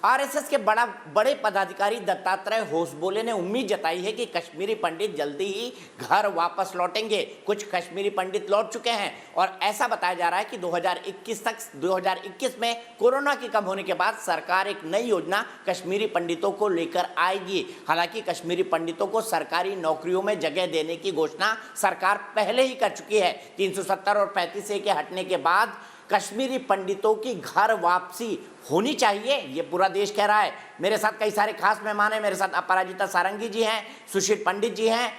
RSS के बड़े पदाधिकारी दत्तात्रेय होसबोले ने उम्मीद जताई है कि कश्मीरी पंडित जल्दी ही घर वापस लौटेंगे। कुछ कश्मीरी पंडित लौट चुके हैं और ऐसा बताया जा रहा है कि 2021 में कोरोना के कम होने के बाद सरकार एक नई योजना कश्मीरी पंडितों को लेकर आएगी। हालांकि कश्मीरी पंडितों को सरकारी नौकरियों में जगह देने की घोषणा सरकार पहले ही कर चुकी है। 370 और 35A के हटने के बाद कश्मीरी पंडितों की घर वापसी होनी चाहिए, ये पूरा देश कह रहा है। मेरे साथ कई सारे खास मेहमान हैं। मेरे साथ अपराजिता सारंगी जी हैं, सुशील पंडित जी हैं,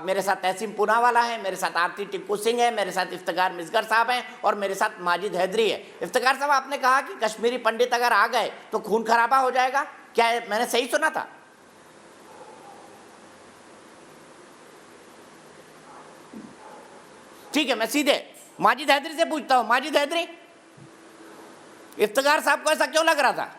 मेरे साथ तहसीन पूनावाला है, मेरे साथ आरती टिक्कू सिंह है, मेरे साथ इफ्तिकार मिसगर साहब हैं और मेरे साथ माजिद हैदरी है। इफ्तिकार साहब, आपने कहा कि कश्मीरी पंडित अगर आ गए तो खून खराबा हो जाएगा, क्या मैंने सही सुना था? ठीक है, मैं सीधे माजिद हैदरी से पूछता हूं। माजिद हैदरी, इफ्तिकार साहब को ऐसा क्यों लग रहा था?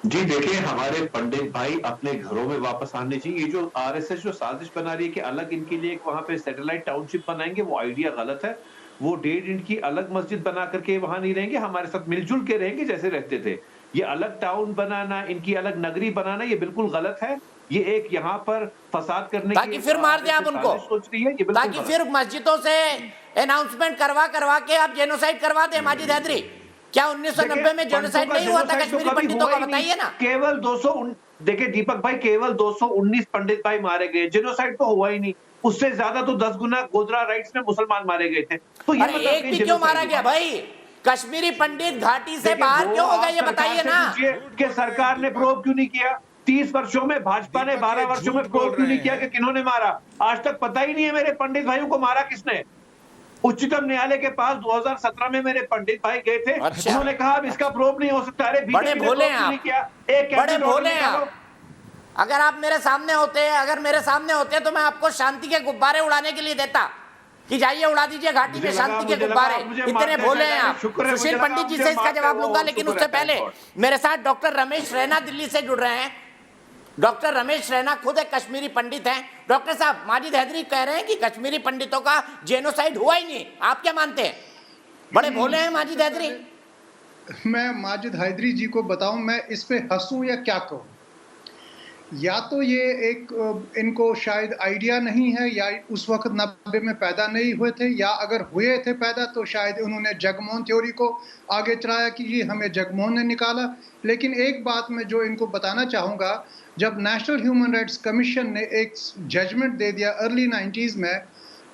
जी देखिए, हमारे पंडित भाई अपने घरों में वापस आने चाहिए। ये जो आरएसएस जो साजिश बना रही है कि अलग इनके लिए एक वहां पे सैटेलाइट टाउनशिप बनाएंगे, वो आइडिया गलत है। वो 1.5 इंच की अलग मस्जिद बना करके वहां नहीं रहेंगे, हमारे साथ मिलजुल के रहेंगे जैसे रहते थे। ये अलग टाउन बनाना, इनकी अलग नगरी बनाना, ये बिल्कुल गलत है। ये एक यहाँ पर फसाद करने ताकि फिर मार दे आप उनको, सोच रही है, ये ताकि फिर मस्जिदों से अनाउंसमेंट करवा के आप जेनोसाइड करवा दे। माजिद हैदरी, क्या 1990 में जेनोसाइड नहीं हुआ था कश्मीरी पंडितों का? बताइए ना। केवल 200, देखिए दीपक भाई, केवल 219 पंडित भाई मारे गए, जेनोसाइड तो हुआ ही नहीं। उससे ज्यादा तो 10 गुना गोधरा राइट्स में मुसलमान मारे गए थे। तो ये मतलब एक भी क्यों मारा गया भाई? कश्मीरी पंडित घाटी से बाहर क्यों हो गए, ये बताइए ना। कि सरकार ने प्रोब क्यों नहीं किया? 30 वर्षों में भाजपा ने 12 वर्षों में प्रोब क्यों नहीं किया कि किन्होंने मारा? आज तक पता ही नहीं है मेरे पंडित भाइयों को मारा किसने। उच्चतम न्यायालय के पास 2017 में मेरे पंडित भाई गए थे। अच्छा। उन्होंने कहा अब इसका प्रोब नहीं हो सकता। अरे बड़े भोले हैं आप, बड़े भोले हैं आप। अगर आप मेरे सामने होते तो मैं आपको शांति के गुब्बारे उड़ाने के लिए देता कि जाइए उड़ा दीजिए घाटी में शांति के गुब्बारे। इतने भोले हैं आप। सुशील पंडित जी से इसका जवाब लूंगा, लेकिन उससे पहले मेरे साथ डॉक्टर रमेश रैना दिल्ली से जुड़ रहे हैं। डॉक्टर रमेश रैना खुद एक कश्मीरी पंडित हैं। डॉक्टर साहब, माजिद हैदरी कह रहे हैं कि कश्मीरी पंडितों का जेनोसाइड हुआ ही नहीं, आप क्या मानते हैं? बड़े भोले हैं माजिद हैदरी। मैं माजिद हैदरी जी को बताऊं, मैं इस पे हंसूं या क्या कहूं? या तो ये एक इनको शायद आइडिया नहीं है, या उस वक्त 90 में पैदा नहीं हुए थे, या अगर हुए थे पैदा तो शायद उन्होंने जगमोहन थ्योरी को आगे चलाया कि ये हमें जगमोहन ने निकाला। लेकिन एक बात मैं जो इनको बताना चाहूँगा, जब नेशनल ह्यूमन राइट्स कमीशन ने एक जजमेंट दे दिया अर्ली 90s में,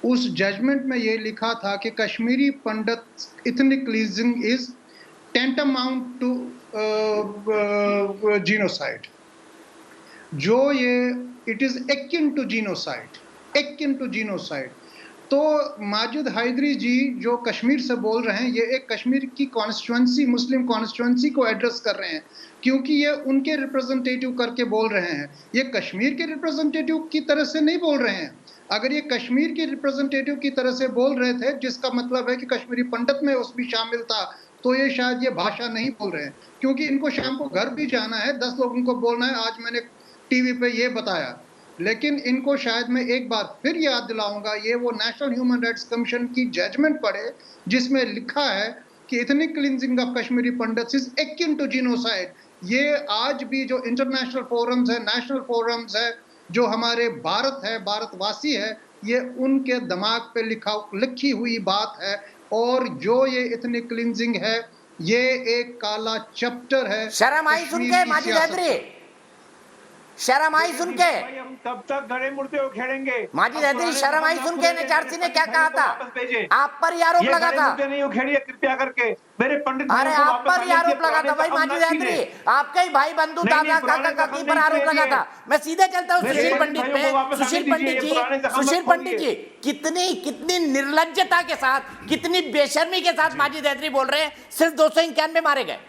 उस जजमेंट में ये लिखा था कि Kashmiri Pandit ethnic cleansing is tantamount to genocide. जो ये it is akin to genocide. तो माजिद हैदरी जी जो कश्मीर से बोल रहे हैं, ये एक कश्मीर की कॉन्स्टिट्यूंसी, मुस्लिम कॉन्स्टिट्यूंसी को एड्रेस कर रहे हैं, क्योंकि ये उनके रिप्रेजेंटेटिव करके बोल रहे हैं। ये कश्मीर के रिप्रेजेंटेटिव की तरह से नहीं बोल रहे हैं। अगर ये कश्मीर के रिप्रेजेंटेटिव की तरह से बोल रहे थे, जिसका मतलब है कि कश्मीरी पंडित में उस भी शामिल था, तो ये शायद ये भाषा नहीं बोल रहे हैं, क्योंकि इनको शाम को घर भी जाना है, 10 लोगों को बोलना है। आज मैंने टीवी पे ये बताया, लेकिन इनको शायद मैं एक बार फिर याद दिलाऊंगा, ये वो नेशनल ह्यूमन राइट्स कमीशन की जजमेंट पढ़े, जिसमें लिखा है कि ethnic cleansing of Kashmiri Pandits is akin to genocide. ये आज भी जो इंटरनेशनल फोरम्स है, नेशनल फोरम्स है, जो हमारे भारतवासी है, ये उनके दिमाग पे लिखी हुई बात है। और जो ये एथनिक क्लींजिंग है, ये एक काला चैप्टर है। शर्म आई सुन के माजिद हैदरी, शर्म आई सुन के? हम तब तक गड़े मुड़ते हो खेलेंगे। माजिद हैदरी, शर्म आई सुन के? एनएचआरसी ने क्या कहा था? आप पर ही आरोप लगा था। नहीं उखेड़िए कृपया करके मेरे पंडित। अरे आप पर ही आरोप लगा था भाई माजिद हैदरी, आपके ही भाई बंधु दादा काका काकी पर आरोप लगा था। मैं सीधे चलता हूँ सुशील पंडित पे। सुशील पंडित जी, कितनी निर्लज्जता के साथ, कितनी बेशर्मी के साथ माजिद हैदरी बोल रहे हैं सिर्फ 291 मारे गए,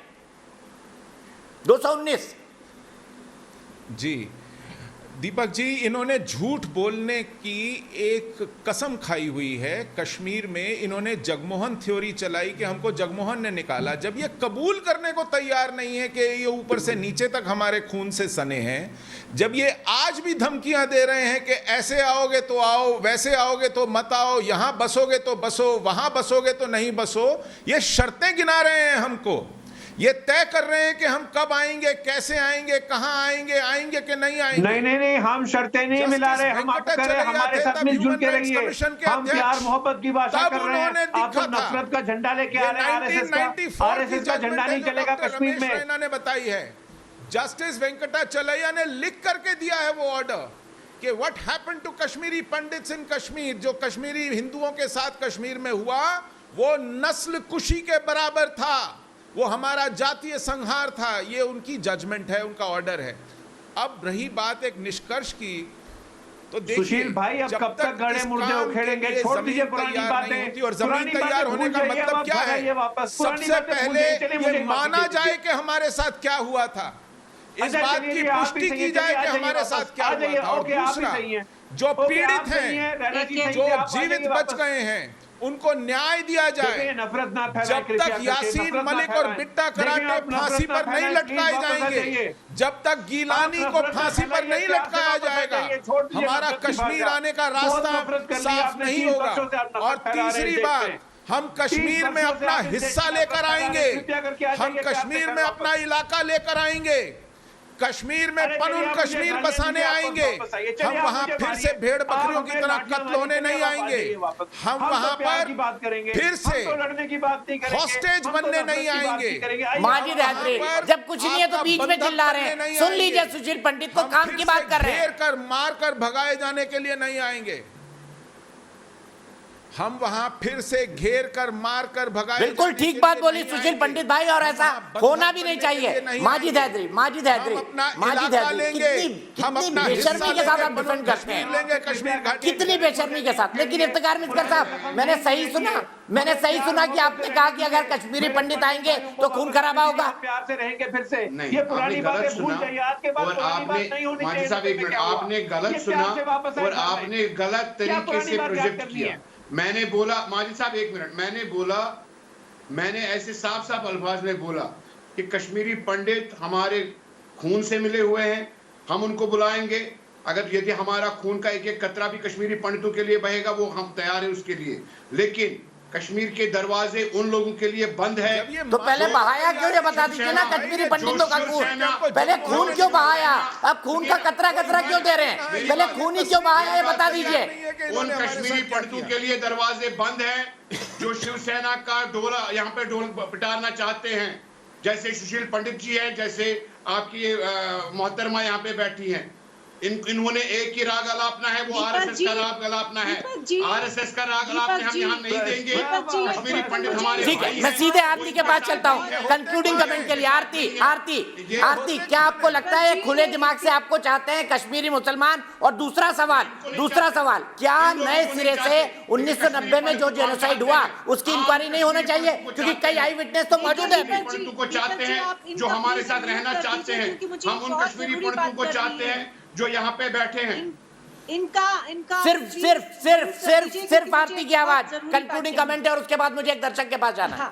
219। जी दीपक जी, इन्होंने झूठ बोलने की एक कसम खाई हुई है। कश्मीर में इन्होंने जगमोहन थ्योरी चलाई कि हमको जगमोहन ने निकाला, जब ये कबूल करने को तैयार नहीं है कि ये ऊपर से नीचे तक हमारे खून से सने हैं, जब ये आज भी धमकियां दे रहे हैं कि ऐसे आओगे तो आओ, वैसे आओगे तो मत आओ, यहां बसोगे तो बसो, वहां बसोगे तो नहीं बसो, ये शर्तें गिना रहे हैं हमको ये तय कर रहे हैं कि हम कब आएंगे, कैसे आएंगे, कहां आएंगे, आएंगे कि नहीं आएंगे। नहीं, हम शर्तें नहीं मिला रहे, हम आपको कह रहे हैं हमारे साथ मिलजुल के रहिए। हम प्यार मोहब्बत की भाषा कर रहे हैं, आप तो नफरत का झंडा लेके आ रहे हैं। आरएसएस का झंडा नहीं चलेगा कश्मीर में। रैना ने बताई है, जस्टिस वेंकटाचलैया ने लिख करके दिया है वो ऑर्डर कि what happened to Kashmiri Pandits in Kashmir, जो कश्मीरी हिंदुओं के साथ कश्मीर में हुआ वो नस्ल कुशी के बराबर था, वो हमारा जातीय संहार था। ये उनकी जजमेंट है, उनका ऑर्डर है। अब रही बात एक निष्कर्ष की, तो सुशील भाई अब कब तक गड़े मुर्दे उखेड़ेंगे? छोड़ दीजिए पुरानी बातें। और जमीन तैयार होने का मतलब क्या है? सबसे पहले ये माना जाए कि हमारे साथ क्या हुआ था, इस बात की पुष्टि की जाए कि हमारे साथ क्या हुआ था। और दूसरा, जो पीड़ित हैं, जो जीवित बच गए हैं, उनको न्याय दिया जाए। नफरत ना फैलाएं। जब तक यासीन मलिक और बिट्टा कराटे फांसी पर नहीं लटकाए जाएंगे, जब तक गीलानी को फांसी पर नहीं लटकाया जाएगा, हमारा कश्मीर आने का रास्ता साफ नहीं होगा। और तीसरी बात, हम कश्मीर में अपना हिस्सा लेकर आएंगे, हम कश्मीर में अपना इलाका लेकर आएंगे, कश्मीर में पनुन कश्मीर बसाने आएंगे। हम वहां फिर से भेड़ बकरियों की तरह कत्ल होने नहीं आएंगे। हम वहां पर फिर से हॉस्टेज बनने नहीं आएंगे। माजिद हैदरी, जब कुछ नहीं है तो बीच में चिल्ला रहे हैं। सुन लीजिए सुशील पंडित को, काम की बात कर रहे हैं। घेर कर मार कर भगाए जाने के लिए नहीं आएंगे। हम वहां फिर से घेर कर मार कर भगाए। बिल्कुल ठीक बात बोली सुशील पंडित भाई, और ऐसा होना भी नहीं चाहिए। माजिद हैदरी कितनी बेशर्मी के साथ आप डिफेंड करते हैं, कितनी बेशर्मी के साथ। लेकिन इफ्तिखार मिस्कर साहब, मैंने सही सुना कि आपने कहा कि अगर कश्मीरी पंडित आएंगे तो खून खराबा होगा। प्यार से रहेंगे फिर से। नहीं, ये पुरानी बातें भूल सुना जाइए। आज के बाद पुरानी बात नहीं होनी चाहिए। माजिद साहब एक मिनट, आपने गलत सुना और आपने गलत तरीके से प्रोजेक्ट किया। मैंने बोला, माजिद साहब एक मिनट, मैंने ऐसे साफ साफ अल्फाज में बोला कि कश्मीरी पंडित हमारे खून से मिले हुए हैं, हम उनको बुलाएंगे। अगर यदि हमारा खून का एक एक कतरा भी कश्मीरी पंडितों के लिए बहेगा, वो हम तैयार हैं उसके लिए। लेकिन कश्मीर के दरवाजे उन लोगों के लिए बंद है। तो पहले बहाया क्यों, ये बता दीजिए ना कश्मीरी पंडितों का खून। पहले खून क्यों बहाया, अब खून का कतरा कतरा क्यों दे रहे हैं? पहले खून ही क्यों बहाया, ये बता दीजिए। उन कश्मीरी पंडितों के लिए दरवाजे बंद हैं जो शिवसेना का डोला यहाँ पे ढोल पिटारना चाहते हैं। जैसे सुशील पंडित जी हैं, जैसे आपकी मोहतरमा यहाँ पे बैठी हैं, इन्होंने एक ही राग अलापना है, वो आरएसएस का राग अलापना है। आरएसएस का राग अलापने हम यहाँ नहीं देंगे। कश्मीरी पंडित हमारे ठीक है, मैं सीधे आरती के पास चलता हूँ कंक्लूडिंग कमेंट के लिए। आरती, क्या आपको लगता है खुले दिमाग से आपको चाहते हैं कश्मीरी मुसलमान? और दूसरा सवाल, क्या नए सिरे से 1990 में जो जेनोसाइड हुआ उसकी इंक्वायरी नहीं होना चाहिए? क्योंकि कई आई विटनेस तो मौजूद है। पंडितों को चाहते हैं जो हमारे साथ रहना चाहते हैं, हम उन कश्मीरी पंडितों को चाहते हैं जो यहाँ पे बैठे हैं। इनका सिर्फ आरती की आवाज, कंक्लूडिंग कमेंट है और उसके बाद मुझे एक दर्शक के पास जाना है।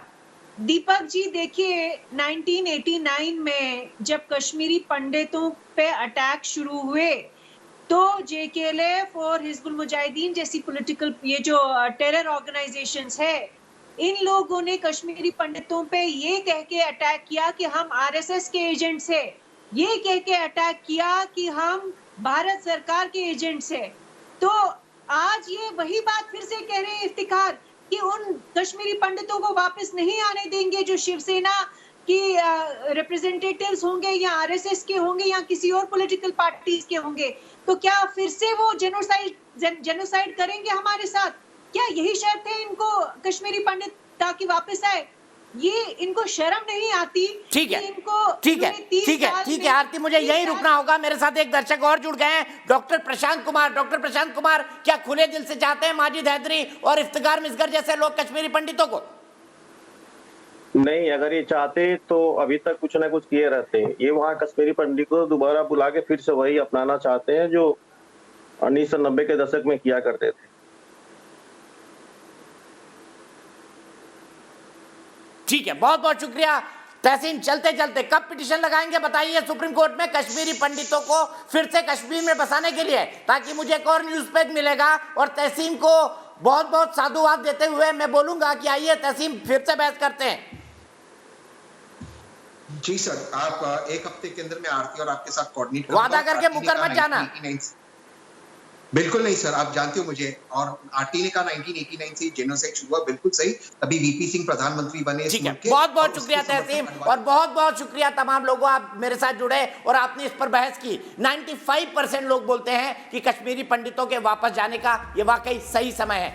दीपक जी देखिए, 1989 में जब कश्मीरी पंडितों पे अटैक शुरू हुए तो JKLF और हिजबुल मुजाहिदीन जैसी पॉलिटिकल ये जो टेरर ऑर्गेनाइजेशंस है, इन लोगों ने कश्मीरी पंडितों पे ये कह के अटैक किया कि हम RSS के एजेंट्स हैं, ये कह के अटैक किया कि हम भारत सरकार के एजेंट्स हैं। तो आज ये वही बात फिर से कह रहे हैं इफ्तिखार कि उन कश्मीरी पंडितों को वापस नहीं आने देंगे जो शिवसेना की रिप्रेजेंटेटिव्स होंगे या RSS के होंगे या किसी और पॉलिटिकल पार्टीज के होंगे। तो क्या फिर से वो जेनोसाइड करेंगे हमारे साथ? क्या यही शर्त है इनको कश्मीरी पंडित ताकि वापस आए? ये इनको शर्म नहीं आती? ठीक है, इनको ठीक है आरती, मुझे यही रुकना होगा। मेरे साथ एक दर्शक और जुड़ गए हैं, डॉक्टर प्रशांत कुमार। क्या खुले दिल से चाहते हैं माजिद हैदरी और इफ्तिखार मिसगर जैसे लोग कश्मीरी पंडितों को? नहीं, अगर ये चाहते तो अभी तक कुछ ना कुछ किए रहते हैं। ये वहाँ कश्मीरी पंडित को दोबारा बुला के फिर से वही अपनाना चाहते हैं जो 1990 के दशक में किया करते थे। ठीक है, बहुत बहुत शुक्रिया तहसीन। चलते चलते कब पिटीशन लगाएंगे बताइए सुप्रीम कोर्ट में कश्मीरी पंडितों को फिर से कश्मीर में बसाने के लिए, ताकि मुझे एक और न्यूज पेज मिलेगा। और तहसीन को बहुत बहुत साधुवाद देते हुए मैं बोलूंगा कि आइए तहसीन फिर से बहस करते हैं। जी सर, आप एक हफ्ते के अंदर मैं आरती और आपके साथ कोऑर्डिनेट वादा करके मुकर मत जाना। बिल्कुल नहीं सर, आप जानते हो मुझे, और आरटी ने कहा 1989 से जेनोसाइड शुरू हुआ, बिल्कुल सही। तभी वीपी सिंह प्रधानमंत्री बने इस ठीक है, मुल्क के। बहुत बहुत और शुक्रिया उसको समर्थन तहसीम, बनवाया। और बहुत बहुत शुक्रिया तमाम लोगों, आप मेरे साथ जुड़े और आपने इस पर बहस की। 95% लोग बोलते हैं कि कश्मीरी पंडितों के वापस जाने का ये वाकई सही समय है।